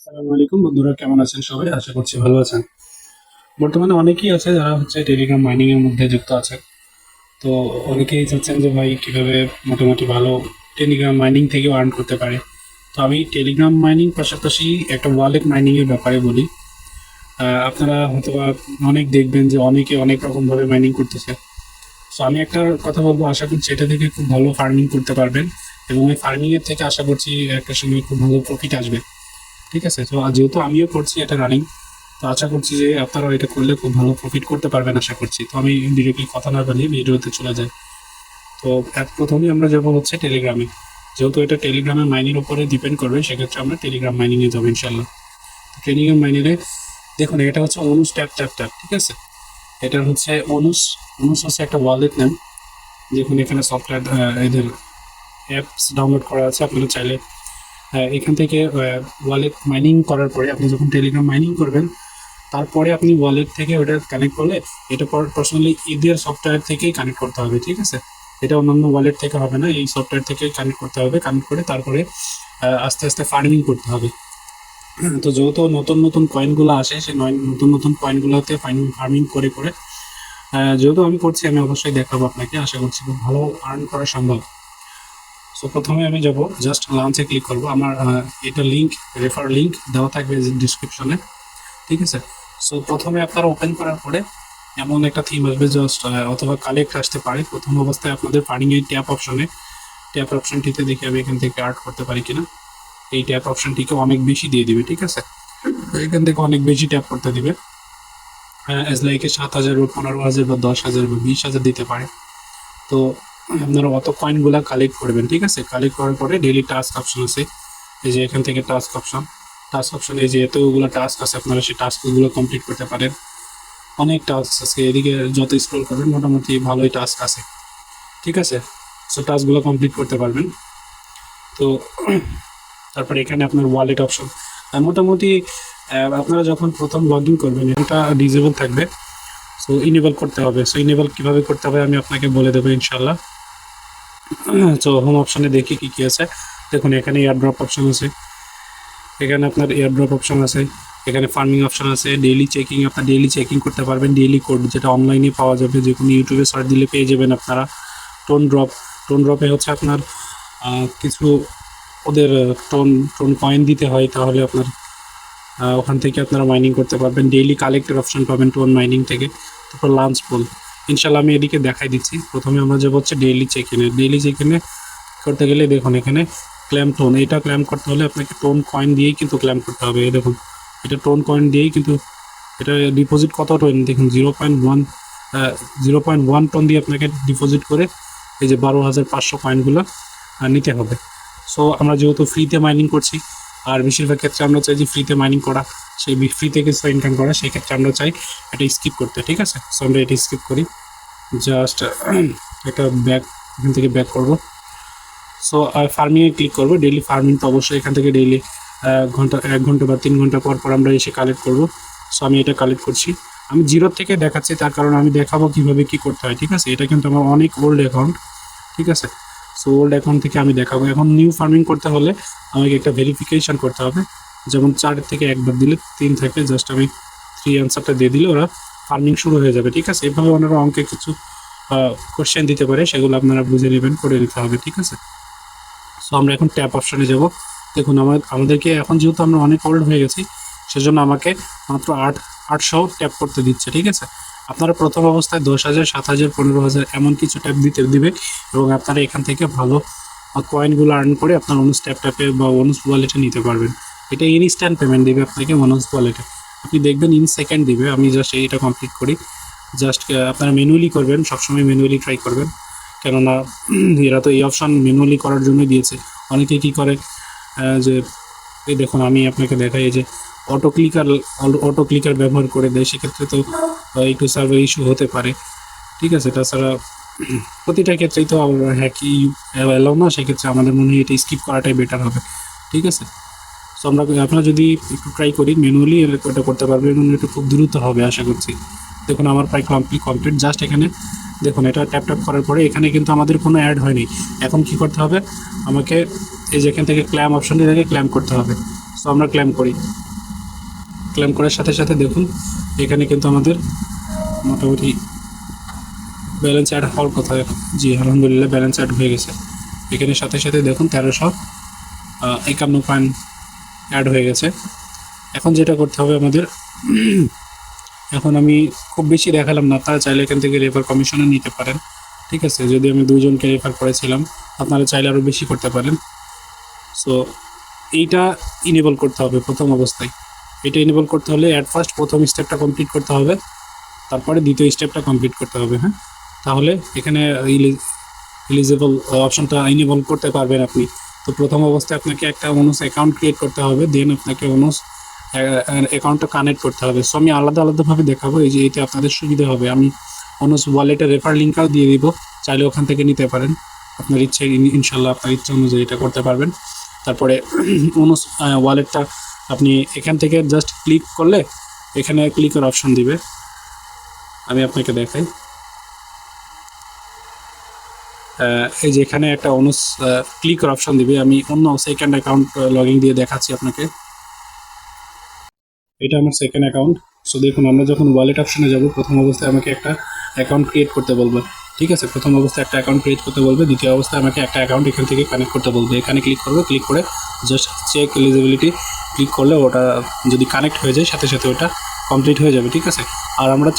আসসালামু আলাইকুম বন্ধুরা, কেমন আছেন সবাই? আশা করছি ভালো আছেন। বর্তমানে অনেকেই আছে যারা টেলিগ্রাম মাইনিং এর মধ্যে যুক্ত আছে। তো অনেকেই চাচ্ছেন যে ভাই কিভাবে মোটামুটি ভালো টেলিগ্রাম মাইনিং থেকেও আর্ন করতে পারে। তো আমি টেলিগ্রাম মাইনিং পাশাপাশি একটা ওয়ালেট মাইনিং এর ব্যাপারে বলি। আপনারা হয়তোবা অনেক দেখবেন যে অনেকে অনেক রকম ভাবে মাইনিং করতেছে। তো আমি একটা কথা বলবো, আশা করছি এটা থেকে খুব ভালো ফার্মিং করতে পারবেন, এবং এই ফার্মিং এর থেকে আশা করছি একটা সময় খুব ভালো প্রফিট আসবে। ঠিক আছে? তো যেহেতু আমিও করছি এটা রানিং, তো আশা করছি যে আপনারাও এটা করলে খুব ভালো প্রফিট করতে পারবেন আশা করছি। তো আমি ডিরেক্টলি কথা না বলি ভিডিওতে চলে যাই। তো প্রথমেই আমরা যাবো টেলিগ্রামে। যেহেতু এটা টেলিগ্রামের মাইনিং উপরে ডিপেন্ড করবে, সেক্ষেত্রে আমরা টেলিগ্রাম মাইনিং এ যাবো ইনশাল্লাহ। টেলিগ্রাম মাইনিং এ দেখুন, এটা হচ্ছে অনুস ট্যাপ ট্যাপ ট্যাপ। ঠিক আছে? এটা হচ্ছে অনুস। অনুস হচ্ছে একটা ওয়ালেট নেম। দেখুন এখানে সফটওয়্যার এদের অ্যাপস ডাউনলোড করা আছে। আপনারা চাইলে এখান থেকে ওয়ালেট মাইনিং করার পরে আপনি যখন টেলিগ্রাম মাইনিং করবেন, তারপরে আপনি ওয়ালেট থেকে ওটা কানেক্ট করলে, এটা পার্সোনালি ঈদের সফটওয়্যার থেকেই কানেক্ট করতে হবে। ঠিক আছে? এটা অন্যান্য ওয়ালেট থেকে হবে না, এই সফটওয়্যার থেকে কানেক্ট করতে হবে। কানেক্ট করে তারপরে আস্তে আস্তে ফার্মিং করতে হবে। তো যেহেতু নতুন নতুন কয়েনগুলো আসে, সেই নতুন নতুন কয়েনগুলোতে ফার্মিং করে করে যেহেতু আমি করছি, আমি অবশ্যই দেখাবো আপনাকে। আশা করছি খুব ভালো আর্ন করা সম্ভব। সো প্রথমে আমি যাব, জাস্ট লঞ্চে ক্লিক করব। আমার এটা লিঙ্ক, রেফার লিঙ্ক দেওয়া থাকবে ডিসক্রিপশনে। ঠিক আছে? সো প্রথমে আপনারা ওপেন করার পরে এমন একটা থিম আসবে, জাস্ট অথবা কালেক্ট আসতে পারে। প্রথম অবস্থায় আপনাদের ফান্ডিং এই ট্যাপ অপশনটিতে দেখে আমি এখান থেকে আর্ট করতে পারি কিনা। এই ট্যাপ অপশনটিকে অনেক বেশি দিয়ে দিবে। ঠিক আছে? এখান থেকে অনেক বেশি ট্যাপ করতে দিবে। এজ লাইক 7,000 বা 15,000 বা 10,000 বা 20,000 দিতে পারে। তো আপনারা অত কয়েনগুলা কালেক্ট করবেন। ঠিক আছে? কালেক্ট করার পরে ডেইলি টাস্ক অপশন আছে। এই যে এখান থেকে টাস্ক অপশন এই যে এতগুলো টাস্ক আছে, আপনারা সেই টাস্কগুলো কমপ্লিট করতে পারেন। অনেক টাস্ক আছে, এদিকে যত স্ক্রল করবেন মোটামুটি ভালোই টাস্ক আছে। ঠিক আছে? সো টাস্কগুলো কমপ্লিট করতে পারবেন। তো তারপরে এখানে আপনার ওয়ালেট অপশন মোটামুটি আপনারা যখন প্রথম লগ ইন করবেন এটা ডিজেবল থাকবে। সো ইনেবল করতে হবে। সো ইনেবল কীভাবে করতে হবে আমি আপনাকে বলে দেবো ইনশাল্লাহ। তো হোম অপশনে দেখি কি কি আছে। দেখুন এখানে এয়ারড্রপ অপশন আছে, এখানে আপনার এয়ারড্রপ অপশন আছে, এখানে ফার্মিং অপশন আছে, ডেইলি চেকিং, আপনার ডেইলি চেকিং করতে পারবেন। ডেইলি কোড যেটা অনলাইনে পাওয়া যাবে, যে কোনো ইউটিউবে সার্চ দিলে পেয়ে যাবেন আপনারা। টোন ড্রপে হচ্ছে আপনার কিছু ওদের টোন টোন কয়েন দিতে হয়, তাহলে আপনার ওখান থেকে আপনারা মাইনিং করতে পারবেন। ডেইলি কালেক্টের অপশন পাবেন টোন মাইনিং থেকে। তারপর লাঞ্চ পুল, ইনশাল্লাহ আমি এদিকে দেখাই দিচ্ছি। প্রথমে আমরা যাবো হচ্ছে ডেইলি চেক ইনে করতে গেলে দেখুন এখানে ক্ল্যাম টোন, এটা ক্ল্যাম করতে হলে আপনাকে টোন কয়েন দিয়েই কিন্তু ক্ল্যাম করতে হবে। এই দেখুন এটা টোন কয়েন দিয়েই কিন্তু, এটা ডিপোজিট কত টোন দেখুন, 0.1 টোন দিয়ে আপনাকে ডিপোজিট করে এই যে 12,500 কয়েনগুলো নিতে হবে। সো আমরা যেহেতু ফ্রিতে মাইনিং করছি, আর বেশিরভাগ ক্ষেত্রে আমরা চাই যে ফ্রিতে মাইনিং করা, সেই ফ্রি থেকে ইনকাম করা, সেই ক্ষেত্রে আমরা চাই এটা স্কিপ করতে। ঠিক আছে? সো আমরা এটা স্কিপ করি। জাস্ট একটা এখান থেকে ব্যাক করবো। সো ফার্মিংয়ে ক্লিক করবো। ডেইলি ফার্মিং তো অবশ্যই এখান থেকে ডেইলি ঘন্টা 1 ঘন্টা বা 3 ঘন্টা পর পর আমরা এসে কালেক্ট করবো। সো আমি এটা কালেক্ট করছি। আমি জিরো থেকে দেখাচ্ছি, তার কারণ আমি দেখাবো কিভাবে কি করতে হয়। ঠিক আছে? এটা কিন্তু আমার অনেক ওল্ড অ্যাকাউন্ট। ঠিক আছে? সো ওল্ড অ্যাকাউন্ট থেকে আমি দেখাবো। এখন নিউ ফার্মিং করতে হলে আমাকে একটা ভেরিফিকেশন করতে হবে। যেমন 4 থেকে একবার দিলে 3 থাকে, জাস্ট আমি 3 অ্যান্সারটা দিয়ে দিলে ওরা ফার্মিং শুরু হয়ে যাবে। ঠিক আছে? এভাবে ওনারা অঙ্কে কিছু কোশ্চেন দিতে পারে, সেগুলো আপনারা বুঝে নেবেন, করে নিতে হবে। ঠিক আছে? সো আমরা এখন ট্যাপ অপশনে যাব। দেখুন আমাদেরকে এখন যেহেতু আমরা অনেক ওল্ড হয়ে গেছি, সেজন্য আমাকে মাত্র 800 ট্যাপ করতে দিচ্ছে। ঠিক আছে? আপনারা প্রথম অবস্থায় 10,000, 7,000, 15,000 এমন কিছু ট্যাপ দিবে, এবং আপনারা এখান থেকে ভালো কয়েনগুলো আর্ন করে আপনার অনুস ট্যাপে বা অনুস ওয়ালেটে নিতে পারবেন। এটা ইনস্ট্যান্ট পেমেন্ট দিবে আপনাকে অনুস ওয়ালেটে। আপনি দেখবেন ইন সেকেন্ড দিবে। আমি জাস্ট এইটা কমপ্লিট করি। জাস্ট আপনারা ম্যানুয়ালি করবেন, সবসময় ম্যানুয়ালি ট্রাই করবেন, কেননা এরা তো এই অপশান ম্যানুয়ালি করার জন্যই দিয়েছে। অনেকে কী করে যে এই দেখুন আমি আপনাকে দেখাই, এই যে অটো ক্লিকার ব্যবহার করে দেয়, সেক্ষেত্রে তো একটু সার্ভার ইস্যু হতে পারে। ঠিক আছে? তাছাড়া প্রতিটা ক্ষেত্রেই তো হ্যাকি এলাও না, সেক্ষেত্রে আমাদের মনে হয় এটা স্কিপ করাটাই বেটার হবে। ঠিক আছে? সো আপনারা যদি একটু ট্রাই করি ম্যানুয়ালি, এটা করতে পারবেন এবং এটা খুব দ্রুত হবে আশা করছি। দেখুন আমার প্রায় কমপ্লিট। জাস্ট এখানে দেখুন এটা ট্যাপ ট্যাপ করার পরে এখানে কিন্তু আমাদের কোনো অ্যাড হয়নি। এখন কি করতে হবে, আমাকে এই যে এখান থেকে ক্ল্যাম অপশনটি থেকে ক্ল্যাম করতে হবে। সো আমরা ক্ল্যাম করি। ক্ল্যাম করার সাথে সাথে দেখুন এখানে কিন্তু আমাদের মোটামুটি ব্যালেন্স অ্যাড হওয়ার কথা। জি আলহামদুলিল্লাহ ব্যালেন্স অ্যাড হয়ে গেছে। এখানে সাথে সাথে দেখুন 1351 কয়েন অ্যাড হয়ে গেছে। এখন যেটা করতে হবে আমাদের, এখন আমি খুব বেশি দেখালাম না, আপনারা চাইলে এখান থেকে রেফার কমিশনে নিতে পারেন। ঠিক আছে, যদি আমি 2 জনকে রেফার করেছিলাম, আপনারা চাইলে আরও বেশি করতে পারেন। সো এইটা ইনেবল করতে হবে প্রথম অবস্থায়। এটা ইনেবল করতে হলে অ্যাট ফার্স্ট প্রথম স্টেপটা কমপ্লিট করতে হবে, তারপরে দ্বিতীয় স্টেপটা কমপ্লিট করতে হবে। হ্যাঁ, তাহলে এখানে এলিজিবল অপশনটা ইনেবল করতে পারবেন আপনি। তো প্রথম অবস্থায় আপনাকে একটা অনুস অ্যাকাউন্ট ক্রিয়েট করতে হবে, দেন আপনাকে অনুস অ্যাকাউন্টটা কানেক্ট করতে হবে। সো আমি আলাদা আলাদাভাবে দেখাবো, এই যে এতে আপনাদের সুবিধা হবে। আমি অনুস ওয়ালেটের রেফার লিঙ্কটাও দিয়ে দিব, চাইলে ওখান থেকে নিতে পারেন। আপনার ইচ্ছে, ইনশাল্লাহ আপনার ইচ্ছা অনুযায়ী এটা করতে পারবেন। তারপরে অনুস ওয়ালেটটা আপনি এখান থেকে জাস্ট ক্লিক করলে এখানে ক্লিকের অপশন দিবে। আমি আপনাকে দেখাই, এই যে এখানে একটা অনুস ক্লিকের অপশন দিবে। আমি অন্য সেকেন্ড অ্যাকাউন্ট লগ ইন দিয়ে দেখাচ্ছি আপনাকে। এটা আমার সেকেন্ড অ্যাকাউন্ট। সো দেখুন আমরা যখন ওয়ালেট অপশনে যাব, প্রথম অবস্থায় আমাকে একটা অ্যাকাউন্ট ক্রিয়েট করতে বলবে। ঠিক আছে, প্রথম অবস্থায় একটা অ্যাকাউন্ট ক্রিয়েট করতে বলবে, দ্বিতীয় অবস্থায় আমাকে একটা অ্যাকাউন্ট এখান থেকে কানেক্ট করতে বলবে। এখানে ক্লিক করবে, ক্লিক করে জাস্ট চেক এলিজিবিলিটি ক্লিক করলে ওটা যদি কানেক্ট হয়ে যায় সাথে সাথে ওটা কমপ্লিট হয়ে যাবে। ঠিক আছে, আর আমরা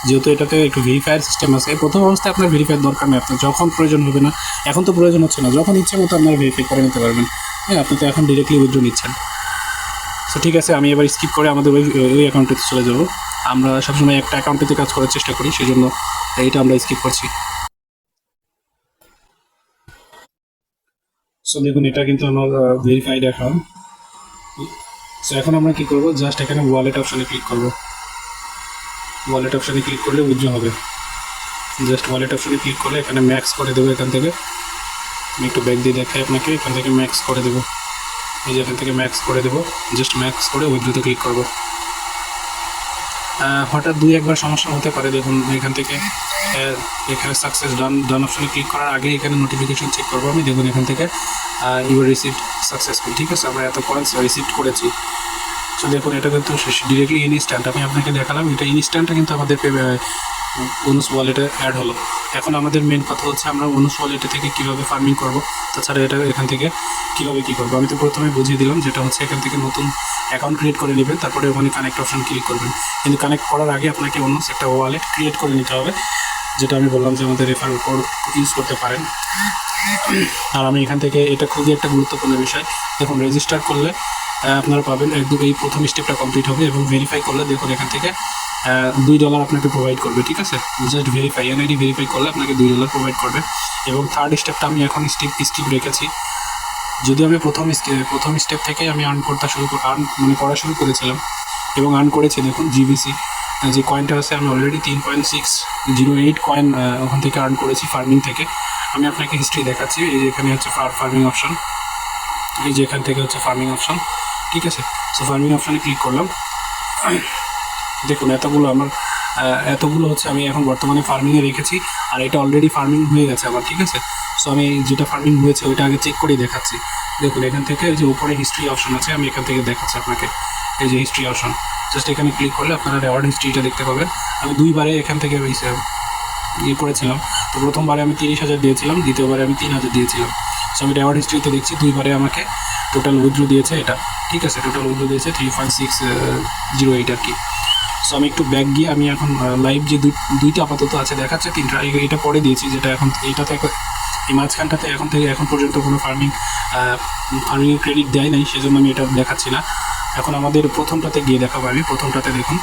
যেহেতু এটাতে একটু ভেরিফায়ার সিস্টেম আছে, প্রথম অবস্থায় আপনার ভেরিফাইয়ের দরকার নেই। আপনার যখন প্রয়োজন হবে না, এখন তো প্রয়োজন হচ্ছে না, যখন ইচ্ছে মতো আপনারা ভেরিফাই করে নিতে পারবেন। হ্যাঁ, আপনি তো এখন ডিরেক্টলি উইথড্র নিচ্ছেন। সো ঠিক আছে, আমি এবার স্কিপ করে আমাদের ওই অ্যাকাউন্টেতে চলে যাব। আমরা সবসময় একটা অ্যাকাউন্টেতে কাজ করার চেষ্টা করি, সেই জন্য এইটা আমরা স্কিপ করছি। সো দেখুন এটা কিন্তু আমার ভেরিফাইড অ্যাকাউন্ট। সো এখন আমরা কি করব, জাস্ট এখানে ওয়ালেট অপশনে ক্লিক করব। ওয়ালেট অপশনে ক্লিক করলে উইথড্র হবে। জাস্ট ওয়ালেট অপশনে ক্লিক করলে এখানে ম্যাক্স করে দেবো। এখান থেকে আমি একটু ব্যাক দিয়ে দেখাই আপনাকে, এখান থেকে ম্যাক্স করে দেবো। এই যে এখান থেকে ম্যাক্স করে দেবো, জাস্ট ম্যাক্স করে উইথড্রোতে ক্লিক করব। হঠাৎ 2-1বার সমস্যা হতে পারে। দেখুন এখান থেকে এখানে সাকসেস ডান অপশনে ক্লিক করার আগে এখানে নোটিফিকেশন চেক করবো আমি। দেখুন এখান থেকে ইউর রিসিভড সাকসেসফুল। ঠিক আছে, আমরা এত কয়েন্স রিসিভ করেছি। সো দেখুন এটা কিন্তু ডিরেক্টলি ইনস্ট্যান্ট, আমি আপনাকে দেখালাম এটা ইনস্ট্যান্টটা কিন্তু আমাদের অনুস ওয়ালেটে অ্যাড হলো। এখন আমাদের মেন কথা হচ্ছে আমরা অনুস ওয়ালেটে থেকে কীভাবে ফার্মিং করব, তাছাড়া এটা এখান থেকে কীভাবে কী করবো। আমি তো প্রথমে বুঝিয়ে দিলাম, যেটা হচ্ছে এখান থেকে নতুন অ্যাকাউন্ট ক্রিয়েট করে নেবেন, তারপরে ওখানে কানেক্ট অপশন ক্লিক করবেন। কিন্তু কানেক্ট করার আগে আপনাকে অন্য একটা ওয়ালেট ক্রিয়েট করে নিতে হবে, যেটা আমি বললাম যে আমাদের রেফার কোড ইউজ করতে পারেন। আর আমি এখান থেকে, এটা খুবই একটা গুরুত্বপূর্ণ বিষয়, দেখুন রেজিস্টার করলে আপনারা পাবেন একদম এই প্রথম স্টেপটা কমপ্লিট হবে, এবং ভেরিফাই করলে দেখুন এখান থেকে $2 আপনাকে প্রোভাইড করবে। ঠিক আছে, জাস্ট ভেরিফাই, এনআইডি ভেরিফাই করলে আপনাকে $2 প্রোভাইড করবে। এবং থার্ড স্টেপটা আমি এখন স্কিপ রেখেছি। যদিও আমি প্রথম স্টেপ থেকে আমি করা শুরু করেছিলাম এবং আর্ন করেছি। দেখুন জিবিসি যে কয়েনটা আছে, আমি অলরেডি 3.608 কয়েন ওখান থেকে আর্ন করেছি ফার্মিং থেকে। আমি আপনাকে হিস্ট্রি দেখাচ্ছি। এই যে এখানে হচ্ছে ফার্মিং অপশন, এই যে এখান থেকে হচ্ছে ফার্মিং অপশন। ঠিক আছে, সো ফার্মিং অপশানে ক্লিক করলাম। দেখুন এতগুলো হচ্ছে আমি এখন বর্তমানে ফার্মিংয়ে রেখেছি, আর এটা অলরেডি ফার্মিং হয়ে গেছে আমার। ঠিক আছে, সো আমি যেটা ফার্মিং হয়েছে ওইটা আগে চেক করে দেখাচ্ছি। দেখুন এখান থেকে যে উপরে হিস্ট্রি অপশন আছে, আমি এখান থেকে দেখাচ্ছি আপনাকে। এই যে হিস্ট্রি অপশন, জাস্ট এখানে ক্লিক করলে আপনারা রেওয়ার্ড হিস্ট্রিটা দেখতে পাবেন। আমি 2বারে এখান থেকে করেছিলাম। তো প্রথমবারে আমি 30,000 দিয়েছিলাম, দ্বিতীয়বারে আমি 3,000 দিয়েছিলাম। সো আমি রেওয়ার্ড হিস্ট্রিতে দেখছি 2বারে আমাকে টোটাল উইথড্র দিয়েছে এটা। ঠিক আছে, টোটাল উইথড্র দিয়েছে 3.608 আর কি। সো আমি একটু ব্যাক গিয়ে আমি এখন লাইভ যে দুইটা আপাতত আছে দেখাচ্ছে, 3টা এটা পরে দিয়েছি, যেটা এখন এইটাতে এই মাঝখানটাতে এখন পর্যন্ত কোনো ফার্মিংয়ের ক্রেডিট দেয় নাই, সেজন্য আমি এটা দেখাচ্ছি না। এখন আমাদের প্রথমটাতে গিয়ে দেখাবো। আমি প্রথমটাতে দেখুন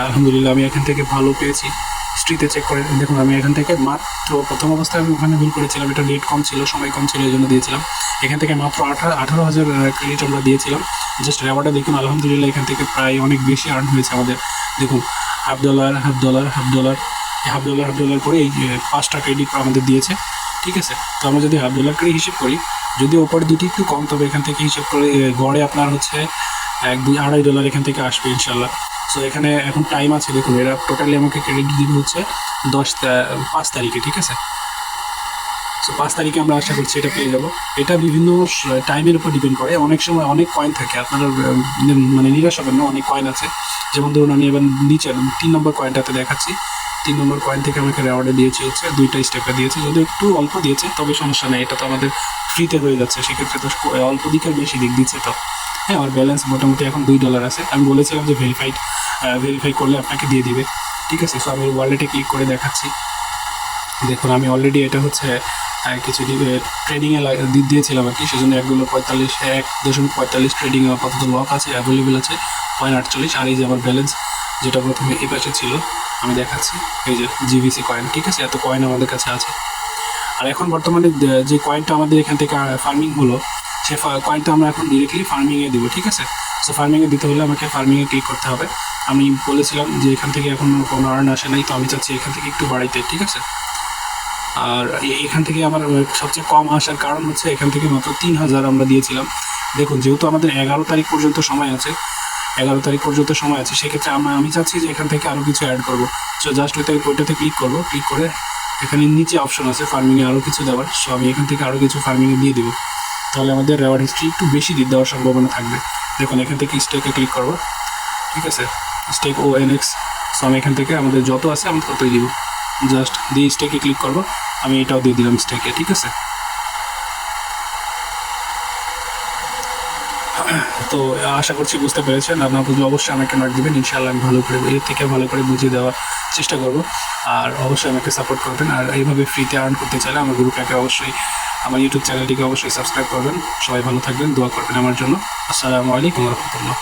আলহামদুলিল্লাহ আমি এখান থেকে ভালো পেয়েছি। হিস্ট্রিতে চেক করে দেখুন আমি এখান থেকে মাত্র প্রথম অবস্থায় আমি ওখানে ভুল করেছিলাম, এটা রেট কম ছিল, সময় কম ছিল, এই জন্য দিয়েছিলাম। এখান থেকে মাত্র 18,000 ক্রেডিট আমরা দিয়েছিলাম। জাস্ট রেওয়ার্ডটা দেখুন আলহামদুলিল্লাহ এখান থেকে প্রায় অনেক বেশি আর্ন হয়েছে আমাদের। দেখুন $1.5 করে এই 5টা ক্রেডিট আমাদের দিয়েছে। ঠিক আছে, তো আমরা যদি $1.5 করে হিসেব করি, যদি ওপর দুটি একটু কম, তবে এখান থেকে হিসেব করে গড়ে আপনার হচ্ছে $2-2.5 এখান থেকে আসবে ইনশাল্লাহ। সো এখানে এখন টাইম আছে। দেখুন এরা টোটালি আমাকে ক্রেডিট দিবে হচ্ছে 5 তারিখে, ঠিক আছে। সো 5 তারিখে আমরা আশা করছি এটা পেয়ে যাব। এটা বিভিন্ন টাইমের উপর ডিপেন্ড করে। অনেক সময় অনেক কয়েন থাকে, আপনারা মানে নিরাশ হবেন না, অনেক কয়েন আছে। যেমন ধরুন আমি এবার নিচে 3 নম্বর কয়েনটাতে দেখাচ্ছি। 3 নম্বর কয়েন থেকে আমাকে রেওয়ার্ডে দিয়েছে হচ্ছে 2টা স্টেপে দিয়েছে, যদি একটু অল্প দিয়েছে তবে সমস্যা নেই, এটা তো আমাদের ফ্রিতে হয়ে যাচ্ছে, সেক্ষেত্রে তো অল্প দিক আর বেশি দিক দিচ্ছে তো। হ্যাঁ, আমার ব্যালেন্স মোটামুটি এখন $2 আছে। আমি বলেছিলাম যে ভেরিফাই করলে আপনাকে দিয়ে দিবে, ঠিক আছে। সো আমি ওয়ালেটে ক্লিক করে দেখাচ্ছি। দেখুন আমি অলরেডি এটা হচ্ছে কিছু ট্রেডিংয়ে দিয়েছিলাম আর কি, সেজন্য 1.45 ট্রেডিংয়ে আপাতত লক আছে, অ্যাভেলেবেল আছে 0.48। আর এই যে আমার ব্যালেন্স যেটা প্রথমে এই পাশে ছিল আমি দেখাচ্ছি, এই যে জিভিসি কয়েন, ঠিক আছে, এত কয়েন আমাদের কাছে আছে। আর এখন বর্তমানে যে কয়েনটা আমাদের এখান থেকে ফার্মিং হলো, সে কয়েনটা আমরা এখন ডিরেক্টলি ফার্মিংয়ে দেবো, ঠিক আছে। সো ফার্মিংয়ে দিতে হলে আমাকে ফার্মিংয়ে ক্লিক করতে হবে। আমি বলেছিলাম যে এখান থেকে এখন কোনো আর্ন আসে নাই, তো আমি চাচ্ছি এখান থেকে একটু বাড়াইতে, ঠিক আছে। আর এখান থেকে আমার সবচেয়ে কম আসার কারণ হচ্ছে এখান থেকে মাত্র 3000 আমরা দিয়েছিলাম। দেখুন যেহেতু আমাদের 11 তারিখ পর্যন্ত সময় আছে, 11 তারিখ পর্যন্ত সময় আছে, সেক্ষেত্রে আমি চাচ্ছি যে এখান থেকে আরও কিছু অ্যাড করবো। সো জাস্ট ওইটাতে ক্লিক করবো, ক্লিক করে এখানে নিচে অপশন আছে ফার্মিংয়ে আরও কিছু দেওয়ার। সো আমি এখান থেকে আরও কিছু ফার্মিংয়ে দিয়ে দিব, তাহলে আমাদের রেওয়ার্ড হিস্ট্রি একটু বেশি দেওয়ার সম্ভাবনা থাকবে। দেখুন এখান থেকে স্টেকে ক্লিক করবো, ঠিক আছে, স্টেক ONX। সো আমি এখান থেকে আমাদের যত আছে আমি ততই দিব, জাস্ট দিয়ে স্টেকে ক্লিক করবো। আমি এটাও দিয়ে দিলাম স্টেকে, ঠিক আছে। তো আশা করছি বুঝতে পেরেছেন। আপনার বুঝলে অবশ্যই আমাকে নক দেবেন, ইনশাআল্লাহ আমি ভালো করে এর থেকে ভালো করে বুঝিয়ে দেওয়ার চেষ্টা করব। আর অবশ্যই আমাকে সাপোর্ট করবেন। আর এইভাবে ফ্রিতে আর্ন করতে চাইলে আমার গ্রুপটাকে অবশ্যই, আমার ইউটিউব চ্যানেলটিকে অবশ্যই সাবস্ক্রাইব করবেন। সবাই ভালো থাকবেন, দোয়া করবেন আমার জন্য। আসসালামু আলাইকুম রহমতুল্লাহ।